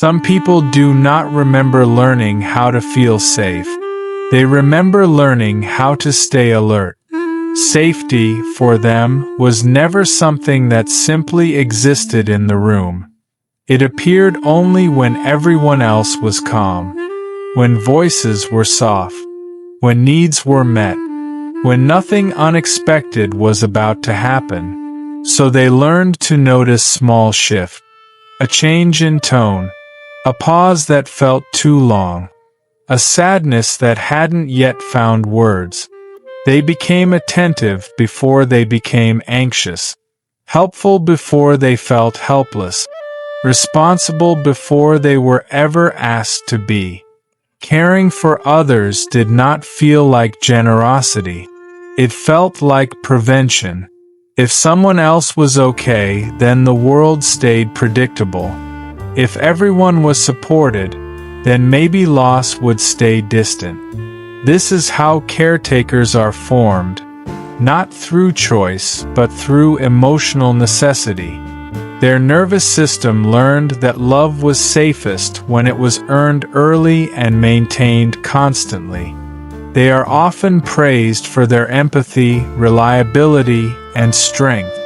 Some people do not remember learning how to feel safe. They remember learning how to stay alert. Safety, for them, was never something that simply existed in the room. It appeared only when everyone else was calm, when voices were soft, when needs were met, when nothing unexpected was about to happen. So they learned to notice small shift, a change in tone, a pause that felt too long, a sadness that hadn't yet found words. They became attentive before they became anxious, helpful before they felt helpless, responsible before they were ever asked to be. Caring for others did not feel like generosity. It felt like prevention. If someone else was okay, then the world stayed predictable. If everyone was supported, then maybe loss would stay distant. This is how caretakers are formed, not through choice, but through emotional necessity. Their nervous system learned that love was safest when it was earned early and maintained constantly. They are often praised for their empathy, reliability, and strength.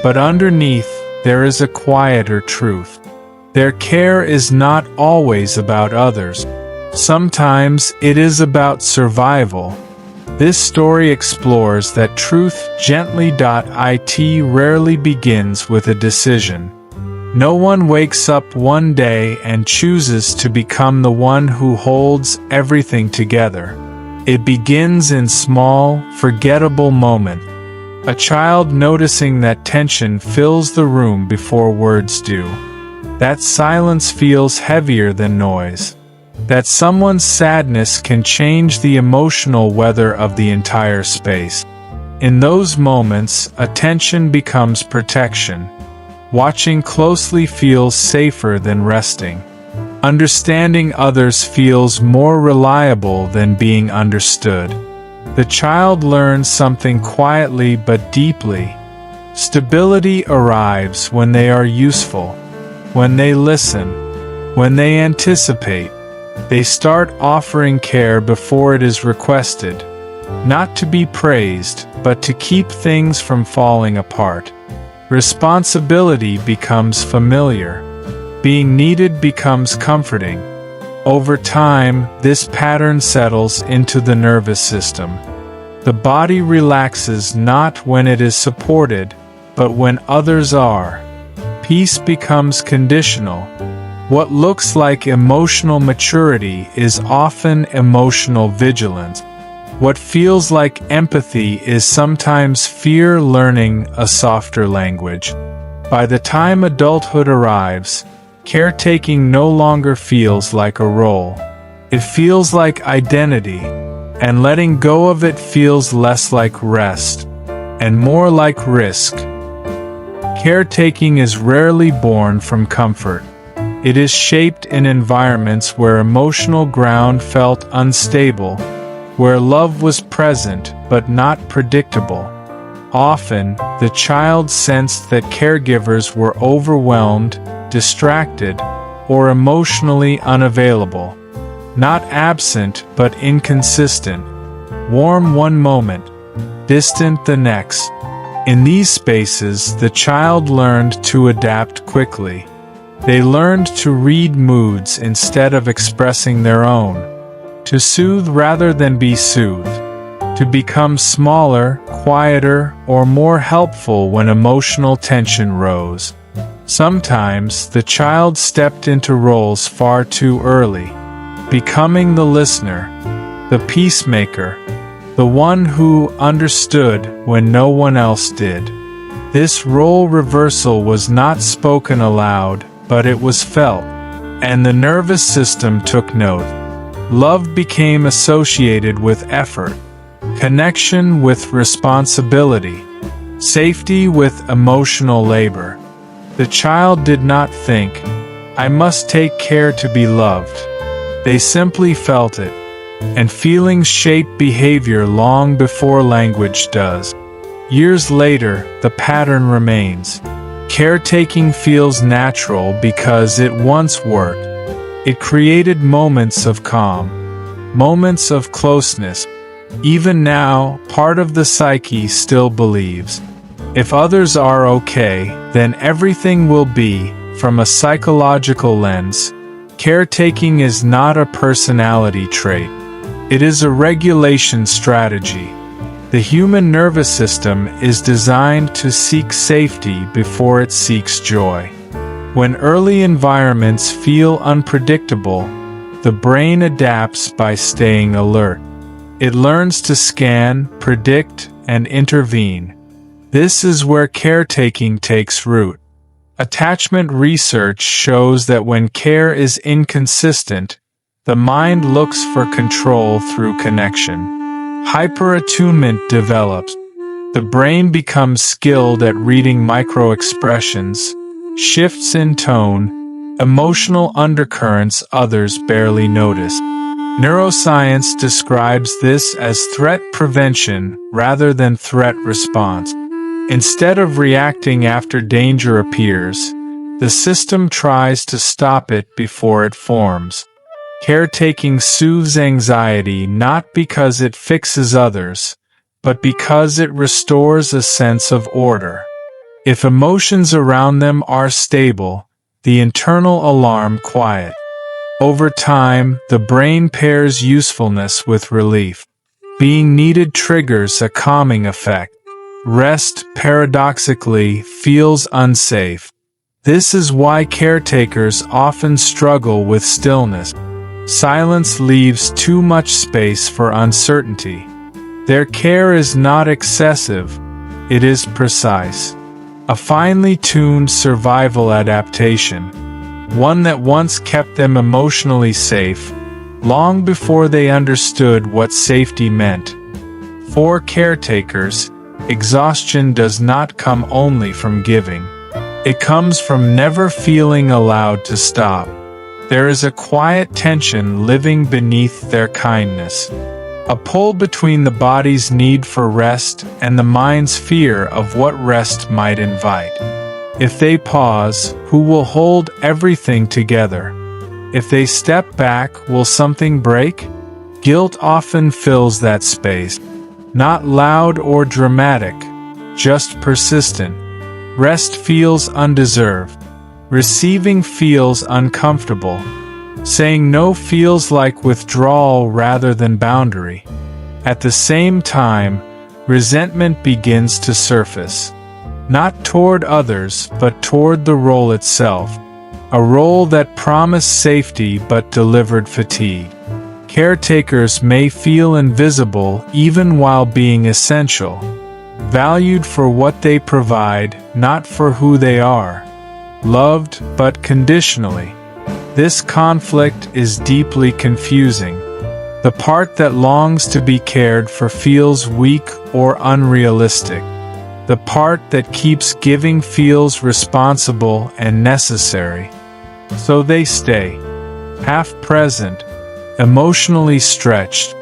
But underneath, there is a quieter truth. Their care is not always about others. Sometimes it is about survival. This story explores that truth gently.it rarely begins with a decision. No one wakes up one day and chooses to become the one who holds everything together. It begins in small, forgettable moments. A child noticing that tension fills the room before words do. That silence feels heavier than noise. That someone's sadness can change the emotional weather of the entire space. In those moments, attention becomes protection. Watching closely feels safer than resting. Understanding others feels more reliable than being understood. The child learns something quietly but deeply. Stability arrives when they are useful, when they listen, when they anticipate. They start offering care before it is requested, not to be praised, but to keep things from falling apart. Responsibility becomes familiar. Being needed becomes comforting. Over time, this pattern settles into the nervous system. The body relaxes not when it is supported, but when others are. Peace becomes conditional. What looks like emotional maturity is often emotional vigilance. What feels like empathy is sometimes fear learning a softer language. By the time adulthood arrives, caretaking no longer feels like a role. It feels like identity, and letting go of it feels less like rest, and more like risk. Caretaking is rarely born from comfort. It is shaped in environments where emotional ground felt unstable, where love was present but not predictable. Often, the child sensed that caregivers were overwhelmed, distracted, or emotionally unavailable. Not absent but inconsistent. Warm one moment, distant the next. In these spaces, the child learned to adapt quickly. They learned to read moods instead of expressing their own, to soothe rather than be soothed, to become smaller, quieter, or more helpful when emotional tension rose. Sometimes, the child stepped into roles far too early, becoming the listener, the peacemaker, the one who understood when no one else did. This role reversal was not spoken aloud, but it was felt, and the nervous system took note. Love became associated with effort, connection with responsibility, safety with emotional labor. The child did not think, "I must take care to be loved." They simply felt it, and feelings shape behavior long before language does. Years later, the pattern remains. Caretaking feels natural because it once worked. It created moments of calm, moments of closeness. Even now, part of the psyche still believes, if others are okay, then everything will be. From a psychological lens, caretaking is not a personality trait. It is a regulation strategy. The human nervous system is designed to seek safety before it seeks joy. When early environments feel unpredictable, the brain adapts by staying alert. It learns to scan, predict, and intervene. This is where caretaking takes root. Attachment research shows that when care is inconsistent, the mind looks for control through connection. Hyperattunement develops. The brain becomes skilled at reading micro-expressions, shifts in tone, emotional undercurrents others barely notice. Neuroscience describes this as threat prevention rather than threat response. Instead of reacting after danger appears, the system tries to stop it before it forms. Caretaking soothes anxiety not because it fixes others, but because it restores a sense of order. If emotions around them are stable, the internal alarm quiet. Over time, the brain pairs usefulness with relief. Being needed triggers a calming effect. Rest, paradoxically, feels unsafe. This is why caretakers often struggle with stillness. Silence leaves too much space for uncertainty. Their care is not excessive, it is precise. A finely tuned survival adaptation, one that once kept them emotionally safe, long before they understood what safety meant. For caretakers, exhaustion does not come only from giving. It comes from never feeling allowed to stop. There is a quiet tension living beneath their kindness. A pull between the body's need for rest and the mind's fear of what rest might invite. If they pause, who will hold everything together? If they step back, will something break? Guilt often fills that space. Not loud or dramatic, just persistent. Rest feels undeserved. Receiving feels uncomfortable. Saying no feels like withdrawal rather than boundary. At the same time, resentment begins to surface. Not toward others, but toward the role itself. A role that promised safety but delivered fatigue. Caretakers may feel invisible even while being essential, valued for what they provide, not for who they are, loved but conditionally. This conflict is deeply confusing. The part that longs to be cared for feels weak or unrealistic. The part that keeps giving feels responsible and necessary. So they stay, half present, emotionally stretched.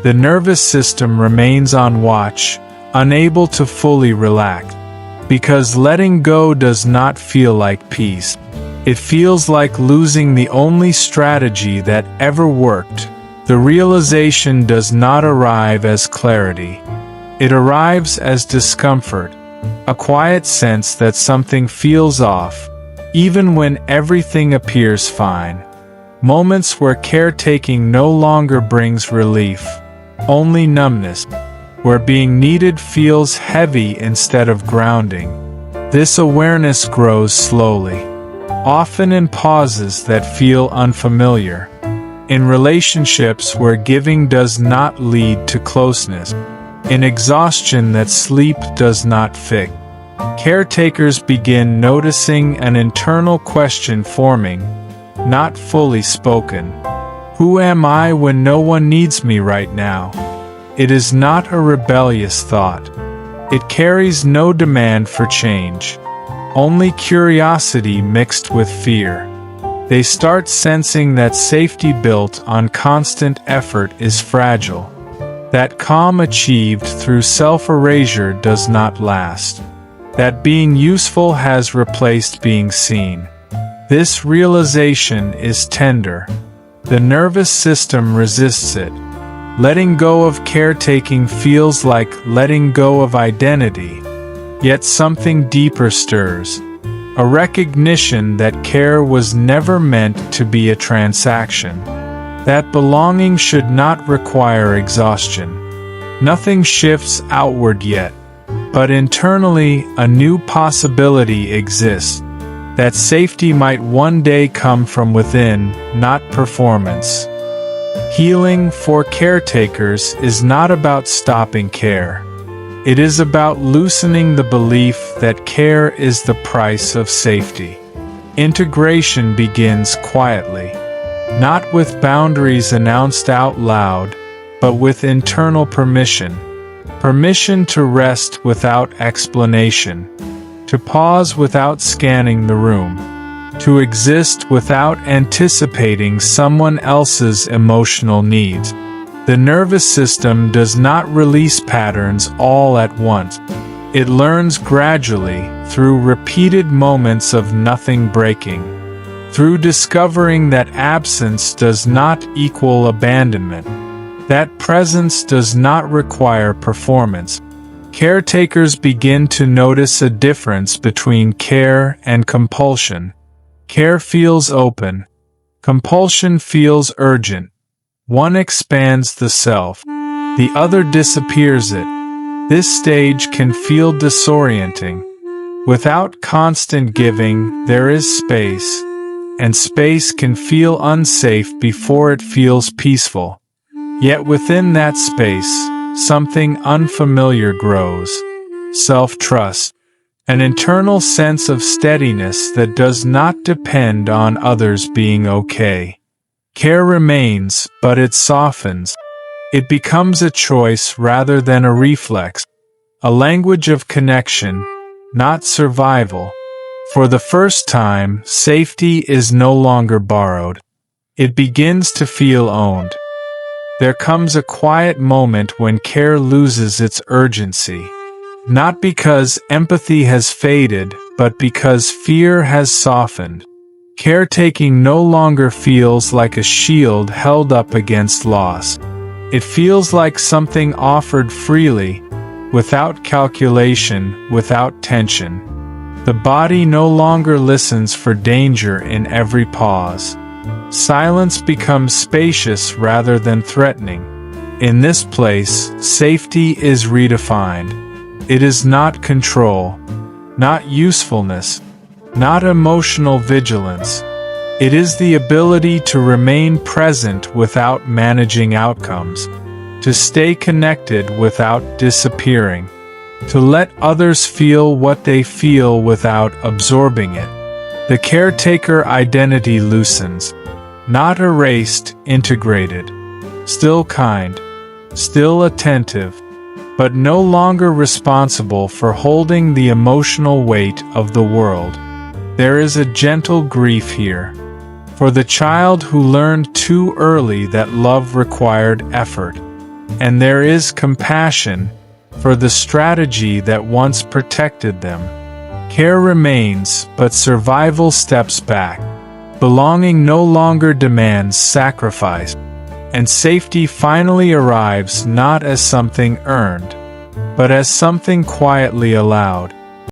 The nervous system remains on watch, unable to fully relax. Because letting go does not feel like peace. It feels like losing the only strategy that ever worked. The realization does not arrive as clarity. It arrives as discomfort, a quiet sense that something feels off, even when everything appears fine. Moments where caretaking no longer brings relief, only numbness, where being needed feels heavy instead of grounding. This awareness grows slowly, often in pauses that feel unfamiliar, in relationships where giving does not lead to closeness, in exhaustion that sleep does not fix. Caretakers begin noticing an internal question forming, not fully spoken. Who am I when no one needs me right now? It is not a rebellious thought. It carries no demand for change, only curiosity mixed with fear. They start sensing that safety built on constant effort is fragile, that calm achieved through self-erasure does not last, that being useful has replaced being seen. This realization is tender. The nervous system resists it. Letting go of caretaking feels like letting go of identity, yet something deeper stirs. A recognition that care was never meant to be a transaction. That belonging should not require exhaustion. Nothing shifts outward yet, but internally a new possibility exists. That safety might one day come from within, not performance. Healing for caretakers is not about stopping care. It is about loosening the belief that care is the price of safety. Integration begins quietly, not with boundaries announced out loud, but with internal permission. Permission to rest without explanation, to pause without scanning the room, to exist without anticipating someone else's emotional needs. The nervous system does not release patterns all at once. It learns gradually, through repeated moments of nothing breaking, through discovering that absence does not equal abandonment, that presence does not require performance. Caretakers begin to notice a difference between care and compulsion. Care feels open. Compulsion feels urgent. One expands the self, the other disappears it. This stage can feel disorienting. Without constant giving, there is space, and space can feel unsafe before it feels peaceful. Yet within that space, something unfamiliar grows. Self-trust, an internal sense of steadiness that does not depend on others being okay. Care remains, but it softens. It becomes a choice rather than a reflex, a language of connection, not survival. For the first time, safety is no longer borrowed. It begins to feel owned. There comes a quiet moment when care loses its urgency. Not because empathy has faded, but because fear has softened. Caretaking no longer feels like a shield held up against loss. It feels like something offered freely, without calculation, without tension. The body no longer listens for danger in every pause. Silence becomes spacious rather than threatening. In this place, safety is redefined. It is not control, not usefulness, not emotional vigilance. It is the ability to remain present without managing outcomes, to stay connected without disappearing, to let others feel what they feel without absorbing it. The caretaker identity loosens, not erased, integrated, still kind, still attentive, but no longer responsible for holding the emotional weight of the world. There is a gentle grief here, for the child who learned too early that love required effort, and there is compassion for the strategy that once protected them. Care remains, but survival steps back. Belonging no longer demands sacrifice, and safety finally arrives not as something earned, but as something quietly allowed.